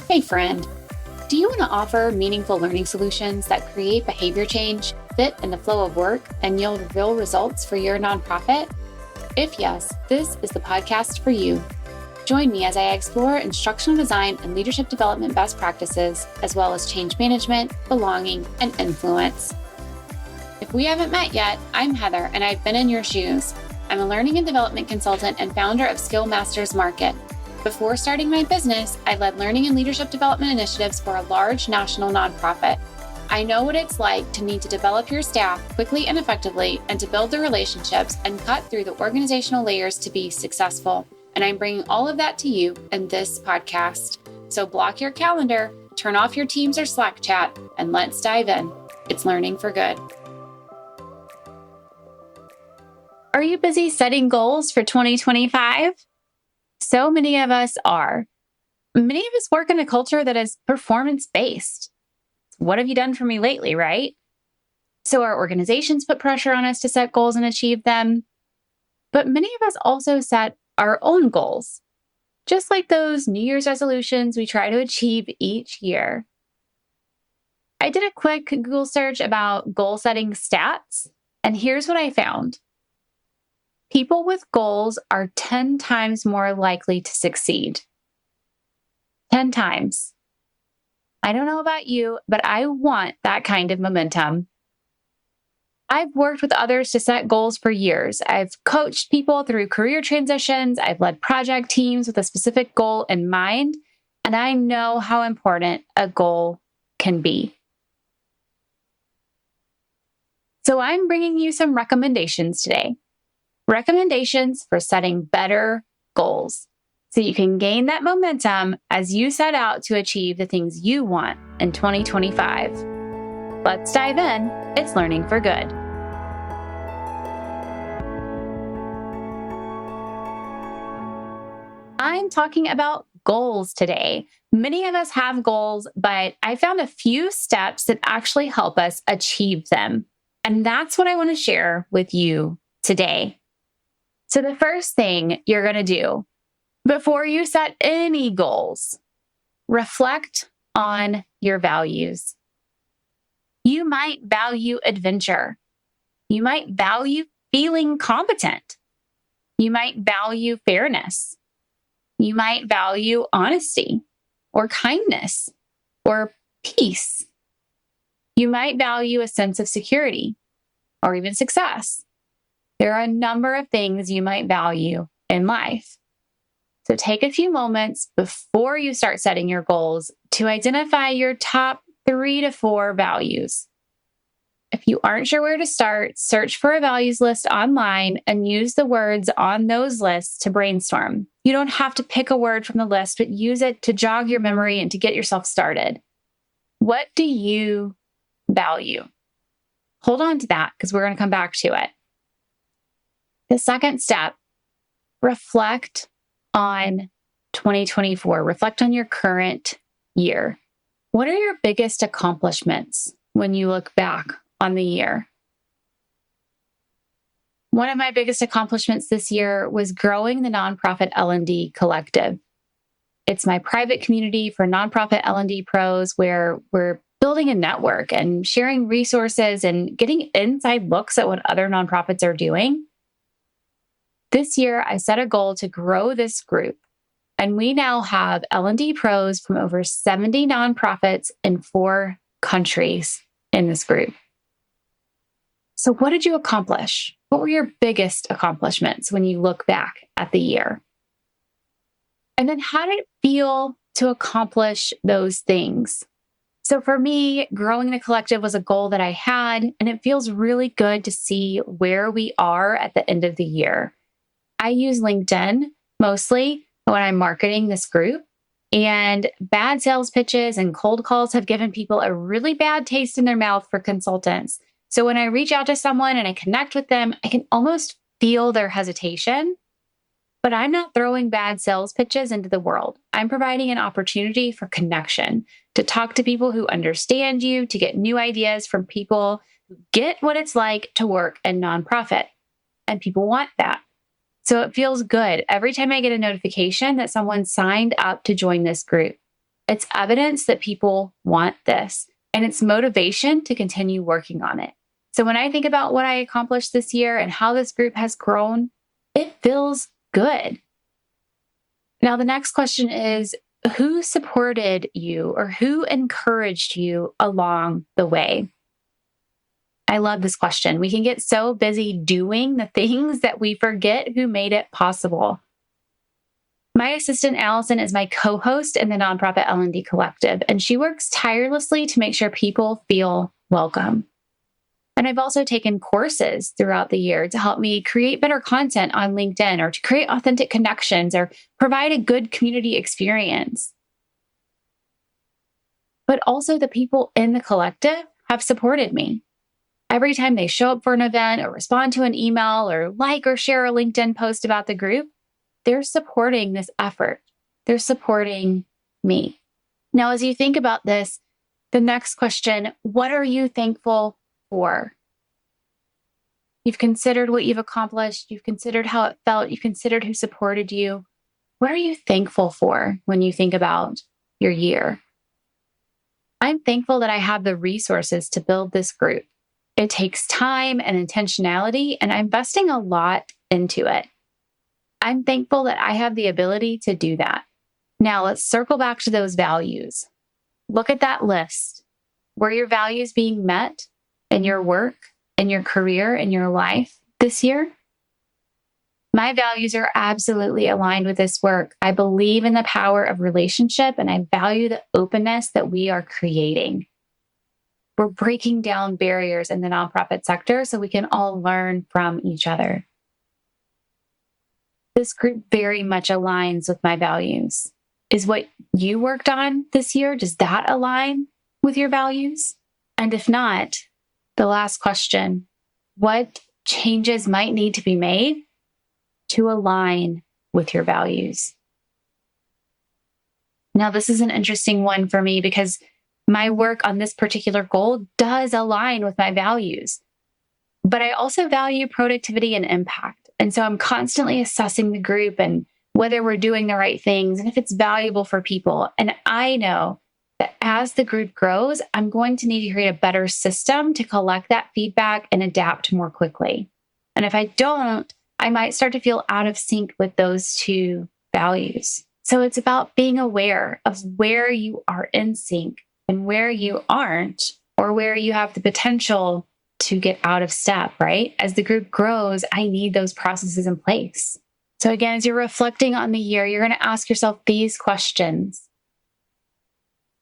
Hey friend, do you want to offer meaningful learning solutions that create behavior change, fit in the flow of work, and yield real results for your nonprofit? If yes, this is the podcast for you. Join me as I explore instructional design and leadership development best practices, as well as change management, belonging, and influence. If we haven't met yet, I'm Heather, and I've been in your shoes. I'm a learning and development consultant and founder of Skill Masters Market. Before starting my business, I led learning and leadership development initiatives for a large national nonprofit. I know what it's like to need to develop your staff quickly and effectively and to build the relationships and cut through the organizational layers to be successful. And I'm bringing all of that to you in this podcast. So block your calendar, turn off your Teams or Slack chat, and let's dive in. It's learning for good. Are you busy setting goals for 2025? So many of us are. Many of us work in a culture that is performance-based. What have you done for me lately, right? So our organizations put pressure on us to set goals and achieve them. But many of us also set our own goals, just like those New Year's resolutions we try to achieve each year. I did a quick Google search about goal-setting stats, and here's what I found. People with goals are 10 times more likely to succeed. 10 times. I don't know about you, but I want that kind of momentum. I've worked with others to set goals for years. I've coached people through career transitions. I've led project teams with a specific goal in mind, and I know how important a goal can be. So I'm bringing you some recommendations today. Recommendations for setting better goals so you can gain that momentum as you set out to achieve the things you want in 2025. Let's dive in. It's learning for good. I'm talking about goals today. Many of us have goals, but I found a few steps that actually help us achieve them. And that's what I want to share with you today. So the first thing you're going to do before you set any goals, reflect on your values. You might value adventure. You might value feeling competent. You might value fairness. You might value honesty or kindness or peace. You might value a sense of security or even success. There are a number of things you might value in life. So take a few moments before you start setting your goals to identify your top 3 to 4 values. If you aren't sure where to start, search for a values list online and use the words on those lists to brainstorm. You don't have to pick a word from the list, but use it to jog your memory and to get yourself started. What do you value? Hold on to that because we're going to come back to it. The second step, reflect on 2024. Reflect on your current year. What are your biggest accomplishments when you look back on the year? One of my biggest accomplishments this year was growing the nonprofit L&D Collective. It's my private community for nonprofit L&D pros where we're building a network and sharing resources and getting inside looks at what other nonprofits are doing. This year, I set a goal to grow this group, and we now have L&D pros from over 70 nonprofits in 4 countries in this group. So what did you accomplish? What were your biggest accomplishments when you look back at the year? And then how did it feel to accomplish those things? So for me, growing the collective was a goal that I had, and it feels really good to see where we are at the end of the year. I use LinkedIn mostly when I'm marketing this group, and bad sales pitches and cold calls have given people a really bad taste in their mouth for consultants. So when I reach out to someone and I connect with them, I can almost feel their hesitation, but I'm not throwing bad sales pitches into the world. I'm providing an opportunity for connection, to talk to people who understand you, to get new ideas from people who get what it's like to work in nonprofit. And people want that. So it feels good every time I get a notification that someone signed up to join this group. It's evidence that people want this, and it's motivation to continue working on it. So when I think about what I accomplished this year and how this group has grown, it feels good. Now, the next question is, who supported you or who encouraged you along the way? I love this question. We can get so busy doing the things that we forget who made it possible. My assistant, Allison, is my co-host in the nonprofit L&D Collective, and she works tirelessly to make sure people feel welcome. And I've also taken courses throughout the year to help me create better content on LinkedIn or to create authentic connections or provide a good community experience. But also the people in the collective have supported me. Every time they show up for an event or respond to an email or like or share a LinkedIn post about the group, they're supporting this effort. They're supporting me. Now, as you think about this, the next question, what are you thankful for? You've considered what you've accomplished. You've considered how it felt. You've considered who supported you. What are you thankful for when you think about your year? I'm thankful that I have the resources to build this group. It takes time and intentionality, and I'm investing a lot into it. I'm thankful that I have the ability to do that. Now let's circle back to those values. Look at that list. Were your values being met in your work, in your career, in your life this year? My values are absolutely aligned with this work. I believe in the power of relationship, and I value the openness that we are creating. We're breaking down barriers in the nonprofit sector so we can all learn from each other. This group very much aligns with my values. Is what you worked on this year, does that align with your values? And if not, the last question, what changes might need to be made to align with your values? Now, this is an interesting one for me because my work on this particular goal does align with my values, but I also value productivity and impact. And so I'm constantly assessing the group and whether we're doing the right things and if it's valuable for people. And I know that as the group grows, I'm going to need to create a better system to collect that feedback and adapt more quickly. And if I don't, I might start to feel out of sync with those two values. So it's about being aware of where you are in sync and where you aren't, or where you have the potential to get out of step, right? As the group grows, I need those processes in place. So again, as you're reflecting on the year, you're going to ask yourself these questions.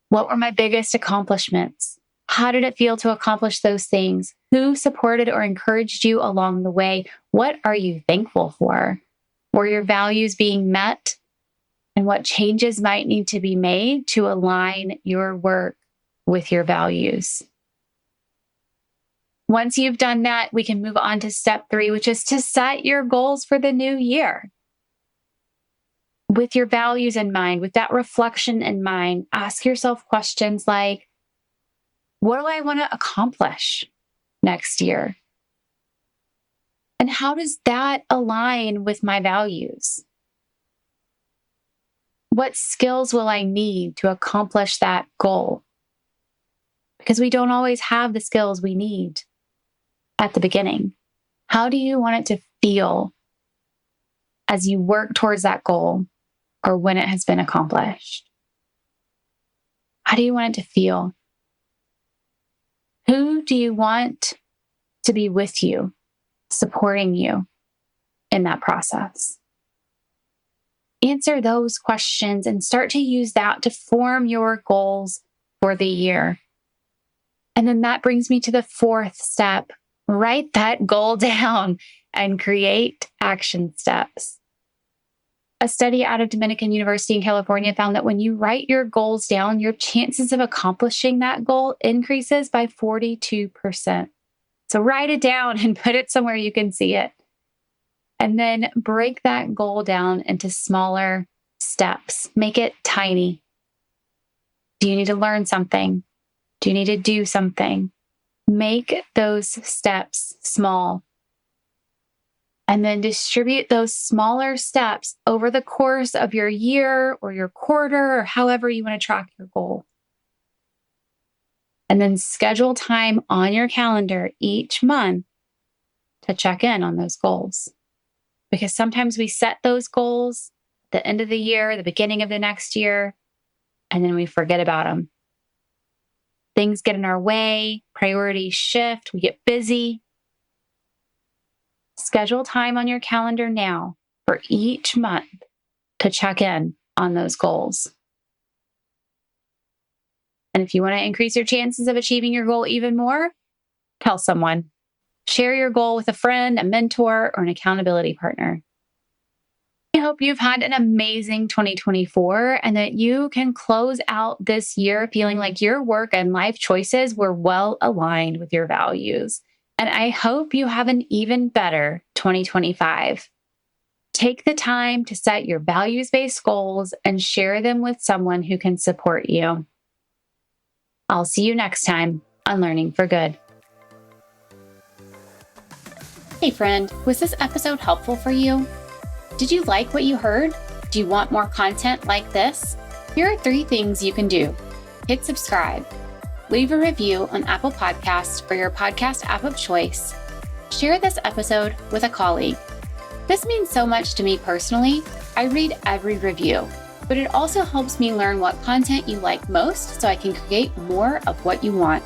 What were my biggest accomplishments? How did it feel to accomplish those things? Who supported or encouraged you along the way? What are you thankful for? Were your values being met? And what changes might need to be made to align your work with your values? Once you've done that, we can move on to step 3, which is to set your goals for the new year. With your values in mind, with that reflection in mind, ask yourself questions like, what do I want to accomplish next year? And how does that align with my values? What skills will I need to accomplish that goal? Because we don't always have the skills we need at the beginning. How do you want it to feel as you work towards that goal or when it has been accomplished? How do you want it to feel? Who do you want to be with you, supporting you in that process? Answer those questions and start to use that to form your goals for the year. And then that brings me to the 4th step. Write that goal down and create action steps. A study out of Dominican University in California found that when you write your goals down, your chances of accomplishing that goal increases by 42%. So write it down and put it somewhere you can see it. And then break that goal down into smaller steps. Make it tiny. Do you need to learn something? Do you need to do something? Make those steps small. And then distribute those smaller steps over the course of your year or your quarter or however you want to track your goal. And then schedule time on your calendar each month to check in on those goals. Because sometimes we set those goals at the end of the year, the beginning of the next year, and then we forget about them. Things get in our way, priorities shift, we get busy. Schedule time on your calendar now for each month to check in on those goals. And if you want to increase your chances of achieving your goal even more, tell someone. Share your goal with a friend, a mentor, or an accountability partner. I hope you've had an amazing 2024 and that you can close out this year feeling like your work and life choices were well aligned with your values. And I hope you have an even better 2025. Take the time to set your values-based goals and share them with someone who can support you. I'll see you next time on Learning for Good. Hey friend, was this episode helpful for you? Did you like what you heard? Do you want more content like this? Here are 3 things you can do. Hit subscribe. Leave a review on Apple Podcasts for your podcast app of choice. Share this episode with a colleague. This means so much to me personally. I read every review, but it also helps me learn what content you like most so I can create more of what you want.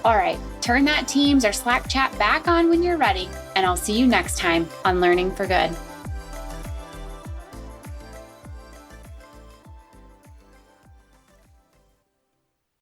All right, turn that Teams or Slack chat back on when you're ready, and I'll see you next time on Learning for Good.